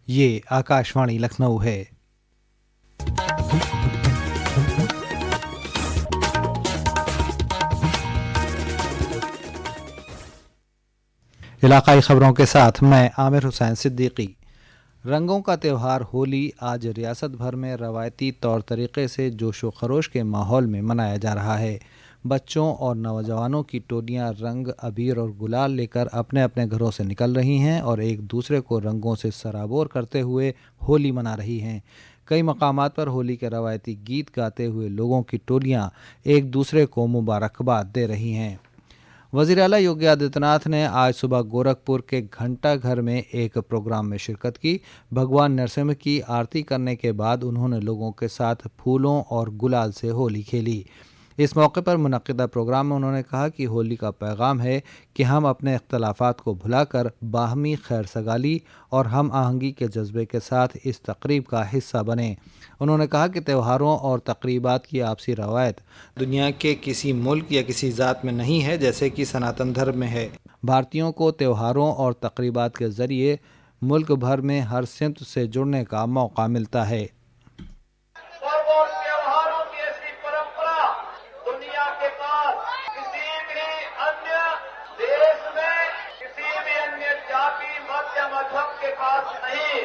ये आकाशवाणी लखनऊ है। इलाकाई खबरों के साथ मैं आमिर हुसैन सिद्दीकी। रंगों का त्यौहार होली आज रियासत भर में रवायती तौर तरीके से जोश व खरोश के माहौल में मनाया जा रहा है। बच्चों और नौजवानों की टोलियां रंग, अबीर और गुलाल लेकर अपने अपने घरों से निकल रही हैं और एक दूसरे को रंगों से सराबोर करते हुए होली मना रही हैं। कई मकामात पर होली के रवायती गीत गाते हुए लोगों की टोलियां एक दूसरे को मुबारकबाद दे रही हैं। वज़ीर आला योगी आदित्यनाथ ने आज सुबह गोरखपुर के घंटा घर में एक प्रोग्राम में शिरकत की। भगवान नरसिम्हा की आरती करने के बाद उन्होंने लोगों के साथ फूलों और गुलाल से होली खेली। इस मौके पर मुनक्किदा प्रोग्राम में उन्होंने कहा कि होली का पैगाम है कि हम अपने इख्तलाफात को भुलाकर बाहमी खैर सगाली और हम आहंगी के जज्बे के साथ इस तकरीब का हिस्सा बने। उन्होंने कहा कि त्योहारों और तकरीबात की आपसी रवायत दुनिया के किसी मुल्क या किसी ज़ात में नहीं है, जैसे कि सनातन धर्म में है। भारतीयों को त्योहारों और तकरीबात के ज़रिए मुल्क भर में हर सिमत से जुड़ने का मौका मिलता है। पर्व और त्योहारों की ऐसी परंपरा दुनिया के पास किसी भी अन्य देश में, किसी भी अन्य जाति, मत या मजहब के पास नहीं,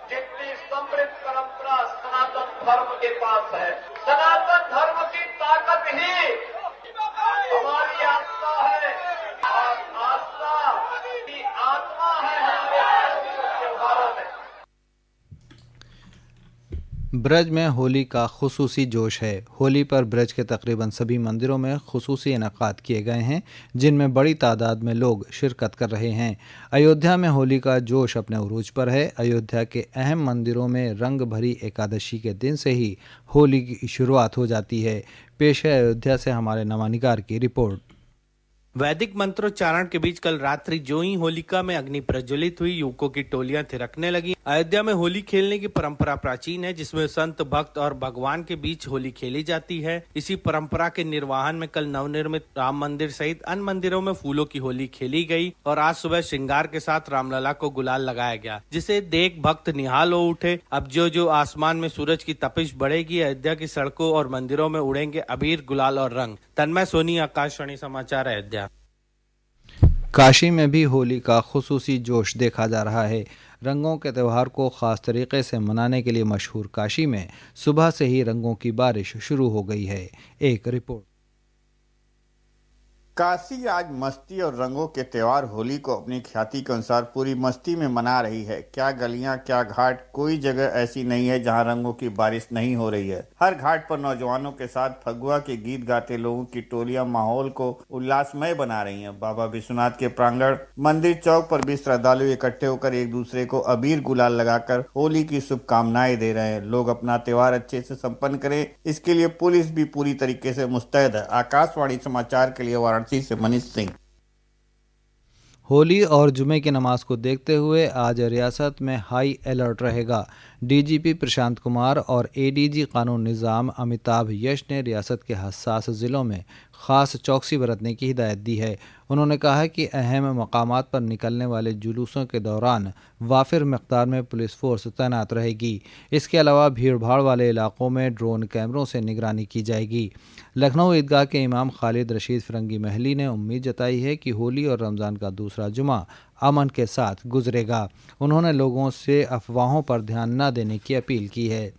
जितनी समृद्ध परंपरा सनातन धर्म के पास है। सनातन धर्म की ताकत ही हमारी आस्था है, और आस्था की आत्मा है हमारे त्योहारों में। ब्रज में होली का खुसूसी जोश है। होली पर ब्रज के तकरीबन सभी मंदिरों में खुसूसी इनेकाद किए गए हैं, जिनमें बड़ी तादाद में लोग शिरकत कर रहे हैं। अयोध्या में होली का जोश अपने उरूज पर है। अयोध्या के अहम मंदिरों में रंग भरी एकादशी के दिन से ही होली की शुरुआत हो जाती है। पेश है अयोध्या से हमारे नवानिगार की रिपोर्ट। वैदिक मंत्रोच्चारण के बीच कल रात्रि जो ही होलिका में अग्नि प्रज्वलित हुई, युवकों की टोलियां थिरकने लगी। अयोध्या में होली खेलने की परंपरा प्राचीन है, जिसमें संत, भक्त और भगवान के बीच होली खेली जाती है। इसी परंपरा के निर्वहन में कल नवनिर्मित राम मंदिर सहित अन्य मंदिरों में फूलों की होली खेली गई और आज सुबह श्रृंगार के साथ रामलला को गुलाल लगाया गया, जिसे देख भक्त निहाल हो उठे। अब जो आसमान में सूरज की तपिश बढ़ेगी, अयोध्या की सड़कों और मंदिरों में उड़ेंगे अबीर, गुलाल और रंग। तन्मय सोनी, आकाशवाणी समाचार, अयोध्या। काशी में भी होली का खुसूसी जोश देखा जा रहा है। रंगों के त्यौहार को ख़ास तरीके से मनाने के लिए मशहूर काशी में सुबह से ही रंगों की बारिश शुरू हो गई है। एक रिपोर्ट। काशी आज मस्ती और रंगों के त्योहार होली को अपनी ख्याति के अनुसार पूरी मस्ती में मना रही है। क्या गलियां, क्या घाट, कोई जगह ऐसी नहीं है जहां रंगों की बारिश नहीं हो रही है। हर घाट पर नौजवानों के साथ फगुआ के गीत गाते लोगों की टोलियां माहौल को उल्लासमय बना रही हैं। बाबा विश्वनाथ के प्रांगण, मंदिर चौक पर भी श्रद्धालु इकट्ठे होकर एक दूसरे को अबीर गुलाल लगाकर होली की शुभकामनाएं दे रहे हैं। लोग अपना त्योहार अच्छे से संपन्न करें, इसके लिए पुलिस भी पूरी तरीके से मुस्तैद है। आकाशवाणी समाचार के लिए वाराणसी से मनीष सिंह। होली और जुमे की नमाज को देखते हुए आज रियासत में हाई अलर्ट रहेगा। डीजीपी प्रशांत कुमार और एडीजी कानून निज़ाम अमिताभ यश ने रियासत के हसास ज़िलों में ख़ास चौकसी बरतने की हिदायत दी है। उन्होंने कहा है कि अहम मकामात पर निकलने वाले जुलूसों के दौरान वाफिर मकदार में पुलिस फोर्स तैनात रहेगी। इसके अलावा भीड़ भाड़ वाले इलाकों में ड्रोन कैमरों से निगरानी की जाएगी। लखनऊ ईदगाह के इमाम खालिद रशीद फिरंगी महली ने उम्मीद जताई है कि होली और रमज़ान का दूसरा जुमा अमन के साथ गुजरेगा। उन्होंने लोगों से अफवाहों पर ध्यान न देने की अपील की है।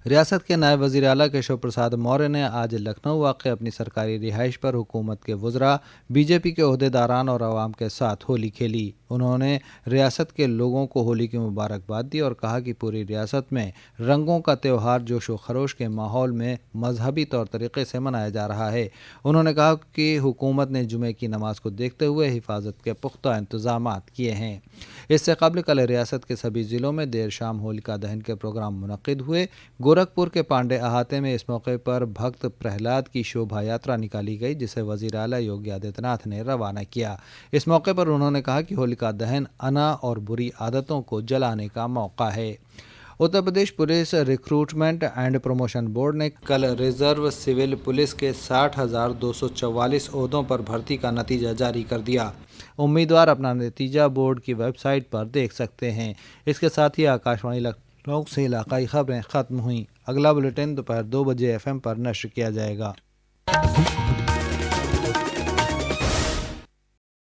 रियासत के नायब वज़ीर आला केशव प्रसाद मौर्य ने आज लखनऊ वाक़ अपनी सरकारी रिहाइश पर हुकूमत के वज़रा, बीजेपी के ओहदेदारान और आवाम के साथ होली खेली। उन्होंने रियासत के लोगों को होली की मुबारकबाद दी और कहा कि पूरी रियासत में रंगों का त्यौहार जोश व खरोश के माहौल में मजहबी तौर तरीके से मनाया जा रहा है। उन्होंने कहा कि हुकूमत ने जुमे की नमाज को देखते हुए हिफाजत के पुख्ता इंतजाम किए हैं। इससे कबल कल रियासत के सभी ज़िलों में देर शाम होलिका दहन के प्रोग्राम मुनक्किद हुए। गोरखपुर के पांडे अहाते में इस मौके पर भक्त प्रहलाद की शोभा यात्रा निकाली गई, जिसे वज़ीर आला योगी आदित्यनाथ ने रवाना किया। इस मौके पर उन्होंने कहा कि होलिका दहन अना और बुरी आदतों को जलाने का मौका है। Uttar Pradesh police recruitment and promotion board ने कल रिजर्व सिविल पुलिस के 60,244 ओहदों पर भर्ती का नतीजा जारी कर दिया। उम्मीदवार अपना नतीजा बोर्ड की वेबसाइट पर देख सकते हैं। इसके साथ ही आकाशवाणी लखनऊ से इलाकाई खबरें खत्म हुई। अगला बुलेटिन दोपहर 2 बजे FM पर नश्र किया जाएगा।